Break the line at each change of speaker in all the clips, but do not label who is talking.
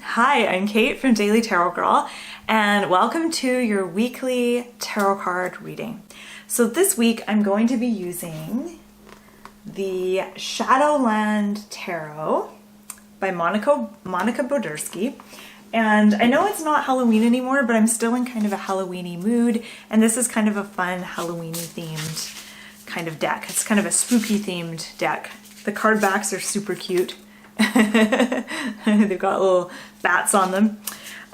Hi, I'm Kate from Daily Tarot Girl, and welcome to your weekly tarot card reading. So this week I'm going to be using the Shadowland Tarot by Monica Bodirsky. And I know it's not Halloween anymore, but I'm still in kind of a Halloweeny mood, and this is kind of a fun Halloweeny themed kind of deck. It's kind of a spooky themed deck. The card backs are super cute. They've got little bats on them.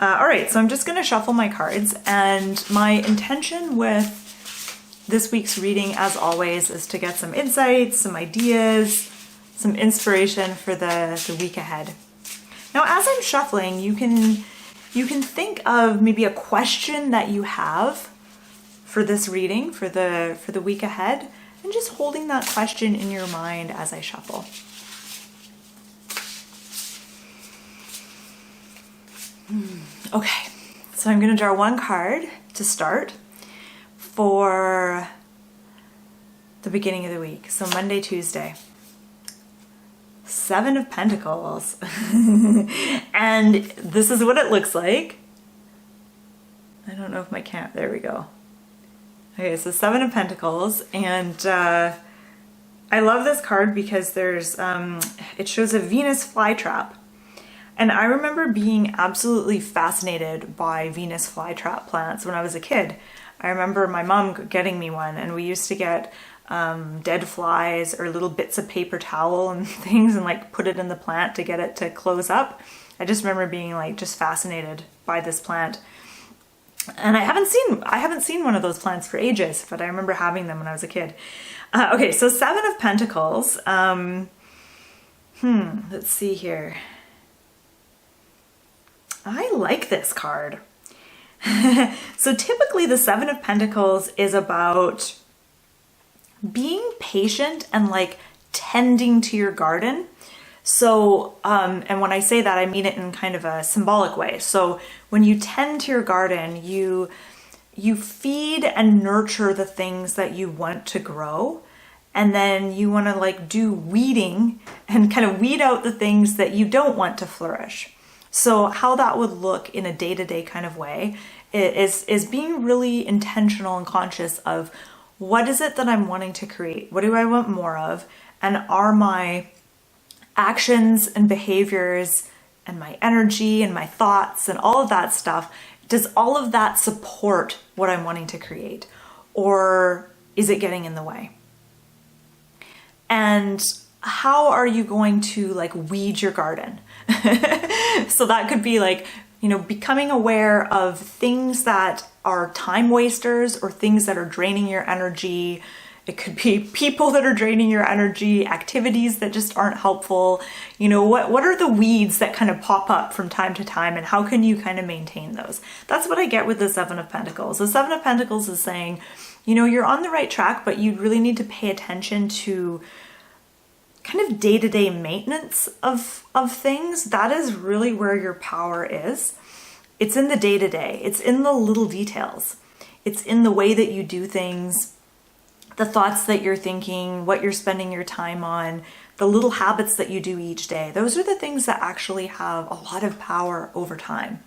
All right, so I'm just going to shuffle my cards, and my intention with this week's reading, as always, is to get some insights, some ideas, some inspiration for the week ahead. Now, as I'm shuffling, you can think of maybe a question that you have for this reading, for the week ahead, and just holding that question in your mind as I shuffle. Okay, so I'm going to draw one card to start for the beginning of the week. So Monday, Tuesday. Seven of Pentacles. And this is what it looks like. I don't know if my there we go. Okay, so Seven of Pentacles, and I love this card because there's it shows a Venus flytrap. And I remember being absolutely fascinated by Venus flytrap plants when I was a kid. I remember my mom getting me one, and we used to get dead flies or little bits of paper towel and things and like put it in the plant to get it to close up. I just remember being like just fascinated by this plant. And I haven't seen one of those plants for ages, but I remember having them when I was a kid. Okay, so Seven of Pentacles. Let's see here. I like this card. So typically the Seven of Pentacles is about being patient and like tending to your garden. So, and when I say that, I mean it in kind of a symbolic way. So when you tend to your garden, you feed and nurture the things that you want to grow. And then you want to like do weeding and kind of weed out the things that you don't want to flourish. So how that would look in a day-to-day kind of way is being really intentional and conscious of what is it that I'm wanting to create? What do I want more of? And are my actions and behaviors and my energy and my thoughts and all of that stuff, does all of that support what I'm wanting to create? Or is it getting in the way? And how are you going to like weed your garden? So that could be like, becoming aware of things that are time wasters or things that are draining your energy. It could be people that are draining your energy, activities that just aren't helpful. What are the weeds that kind of pop up from time to time, and how can you kind of maintain those? That's what I get with the Seven of Pentacles. The Seven of Pentacles is saying, you're on the right track, but you really need to pay attention to kind of day-to-day maintenance of things. That is really where your power is. It's in the day-to-day. It's in the little details. It's in the way that you do things, the thoughts that you're thinking, what you're spending your time on, the little habits that you do each day. Those are the things that actually have a lot of power over time.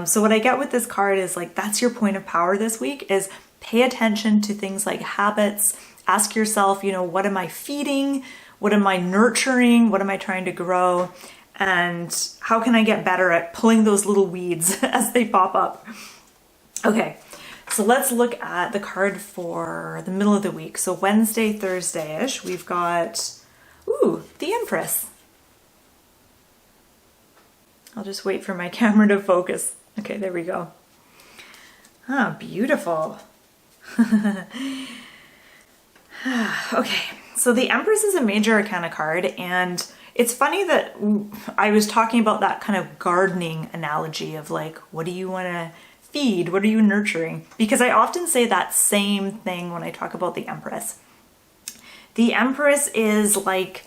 So what I get with this card is like, that's your point of power this week, is pay attention to things like habits. Ask yourself, what am I feeding? What am I nurturing? What am I trying to grow? And how can I get better at pulling those little weeds as they pop up? Okay, so let's look at the card for the middle of the week. So Wednesday, Thursday-ish, we've got, the Empress. I'll just wait for my camera to focus. Okay, there we go. Ah, beautiful. Okay. So the Empress is a major arcana card, and it's funny that I was talking about that kind of gardening analogy of like, what do you want to feed? What are you nurturing? Because I often say that same thing when I talk about the Empress. The Empress is like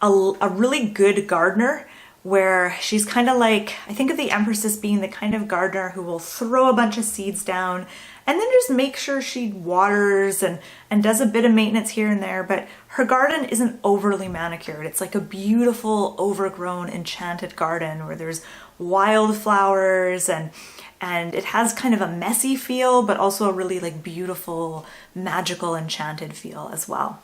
a really good gardener where she's kind of like, I think of the Empress as being the kind of gardener who will throw a bunch of seeds down and then just make sure she waters and does a bit of maintenance here and there, but her garden isn't overly manicured. It's like a beautiful, overgrown, enchanted garden where there's wildflowers and it has kind of a messy feel, but also a really like beautiful, magical, enchanted feel as well.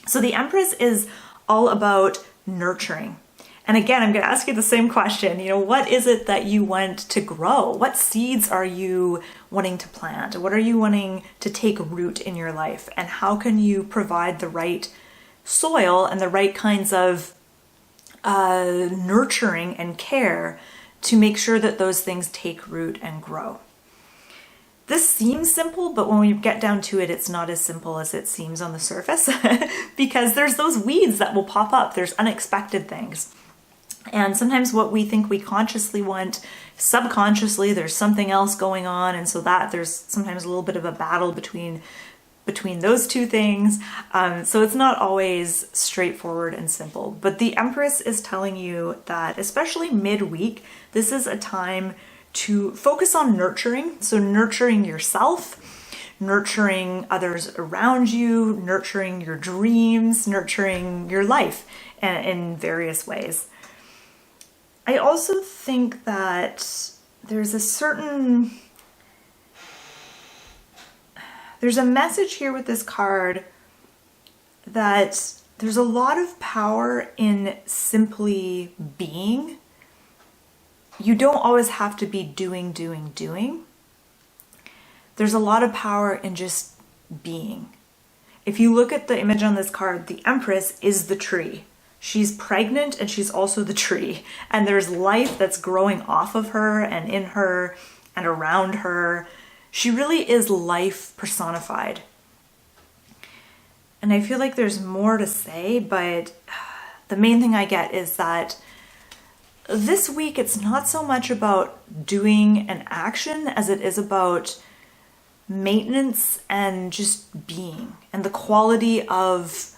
So the Empress is all about nurturing. And again, I'm going to ask you the same question. You know, what is it that you want to grow? What seeds are you wanting to plant? What are you wanting to take root in your life? And how can you provide the right soil and the right kinds of nurturing and care to make sure that those things take root and grow? This seems simple, but when we get down to it, it's not as simple as it seems on the surface because there's those weeds that will pop up. There's unexpected things. And sometimes what we think we consciously want, subconsciously, there's something else going on. And so that there's sometimes a little bit of a battle between those two things. So it's not always straightforward and simple. But the Empress is telling you that, especially midweek, this is a time to focus on nurturing. So nurturing yourself, nurturing others around you, nurturing your dreams, nurturing your life in various ways. I also think that there's a message here with this card that there's a lot of power in simply being. You don't always have to be doing. There's a lot of power in just being. If you look at the image on this card, the Empress is the tree. She's pregnant and she's also the tree. And there's life that's growing off of her and in her and around her. She really is life personified. And I feel like there's more to say, but the main thing I get is that this week it's not so much about doing an action as it is about maintenance and just being and the quality of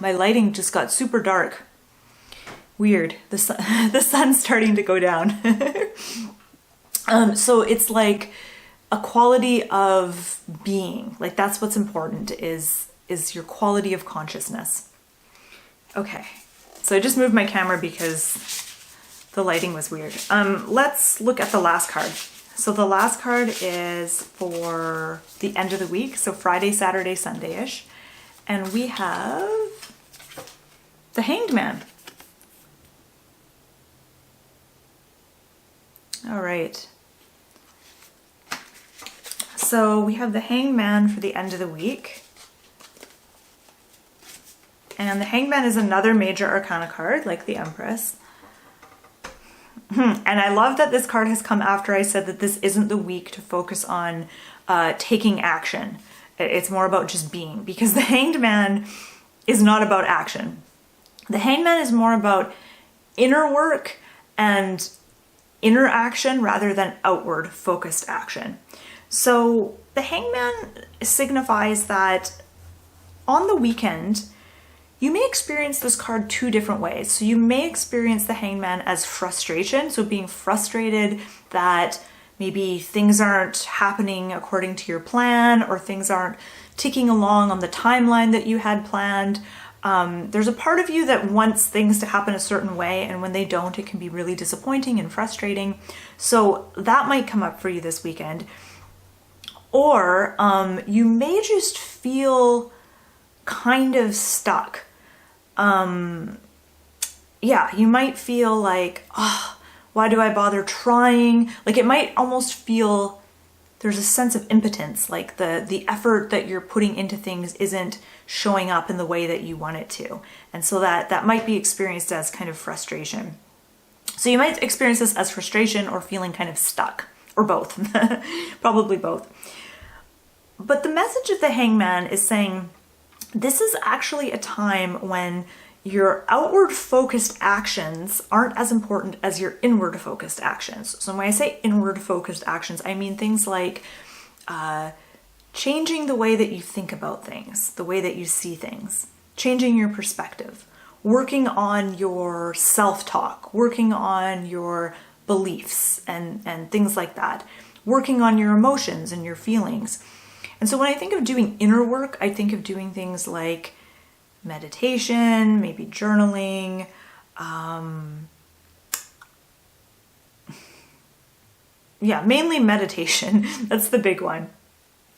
my lighting just got super dark. Weird. The sun's starting to go down. So it's like a quality of being. Like that's what's important is your quality of consciousness. Okay. So I just moved my camera because the lighting was weird. Let's look at the last card. So the last card is for the end of the week. So Friday, Saturday, Sunday-ish. And we have the Hanged Man. All right. So we have the Hanged Man for the end of the week. And the Hanged Man is another major arcana card, like the Empress. And I love that this card has come after I said that this isn't the week to focus on taking action. It's more about just being, because the Hanged Man is not about action. The Hanged Man is more about inner work and inner action rather than outward focused action. So the Hanged Man signifies that on the weekend, you may experience this card two different ways. So you may experience the Hanged Man as frustration, so being frustrated that maybe things aren't happening according to your plan or things aren't ticking along on the timeline that you had planned. There's a part of you that wants things to happen a certain way, and when they don't, it can be really disappointing and frustrating. So that might come up for you this weekend. Or you may just feel kind of stuck. You might feel like, why do I bother trying? Like it might almost feel there's a sense of impotence, like the effort that you're putting into things isn't showing up in the way that you want it to. And so that might be experienced as kind of frustration. So you might experience this as frustration or feeling kind of stuck, or both, probably both. But the message of the Hanged Man is saying this is actually a time when your outward focused actions aren't as important as your inward focused actions. So when I say inward focused actions, I mean things like changing the way that you think about things, the way that you see things, changing your perspective, working on your self-talk, working on your beliefs and things like that, working on your emotions and your feelings. And so when I think of doing inner work, I think of doing things like meditation, maybe journaling, mainly meditation. That's the big one.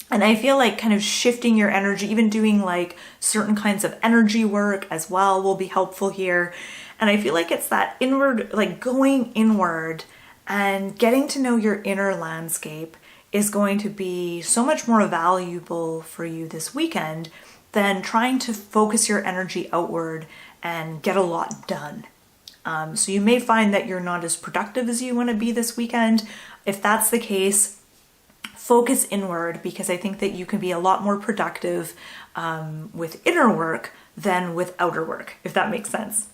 And I feel like kind of shifting your energy, even doing like certain kinds of energy work as well will be helpful here. And I feel like it's that inward, like going inward and getting to know your inner landscape is going to be so much more valuable for you this weekend than trying to focus your energy outward and get a lot done. So you may find that you're not as productive as you want to be this weekend. If that's the case, focus inward, because I think that you can be a lot more productive with inner work than with outer work, if that makes sense.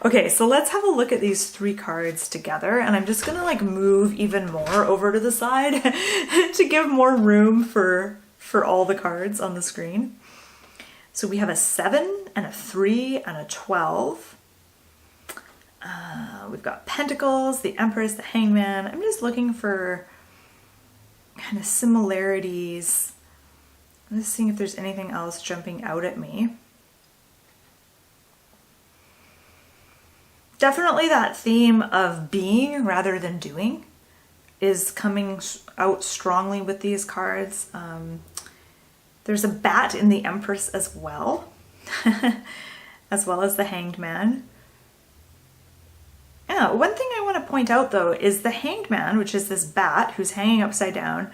Okay, so let's have a look at these 3 cards together, and I'm just gonna like move even more over to the side to give more room for all the cards on the screen. So we have a 7 and a 3 and a 12. We've got Pentacles, the Empress, the Hangman. I'm just looking for kind of similarities. I'm just seeing if there's anything else jumping out at me. Definitely that theme of being rather than doing is coming out strongly with these cards. There's a bat in the Empress as well, as well as the Hanged Man. Yeah, one thing I want to point out though is the Hanged Man, which is this bat who's hanging upside down.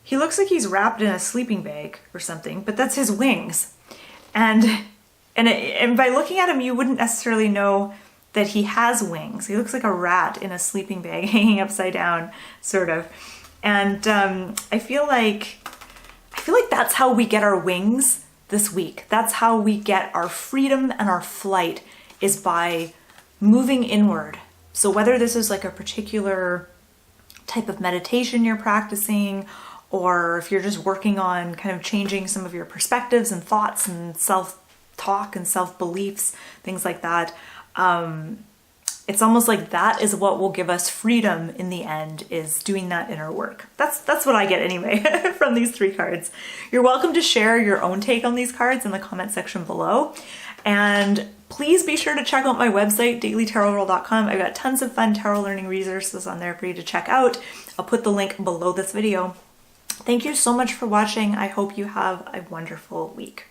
He looks like he's wrapped in a sleeping bag or something, but that's his wings. And by looking at him, you wouldn't necessarily know that he has wings. He looks like a rat in a sleeping bag hanging upside down, sort of. And I feel like that's how we get our wings this week. That's how we get our freedom and our flight, is by moving inward. So whether this is like a particular type of meditation you're practicing, or if you're just working on kind of changing some of your perspectives and thoughts and self-talk and self-beliefs, things like that, it's almost like that is what will give us freedom in the end, is doing that inner work. That's what I get anyway from these 3 cards. You're welcome to share your own take on these cards in the comment section below. And please be sure to check out my website, dailytarotworld.com. I've got tons of fun tarot learning resources on there for you to check out. I'll put the link below this video. Thank you so much for watching. I hope you have a wonderful week.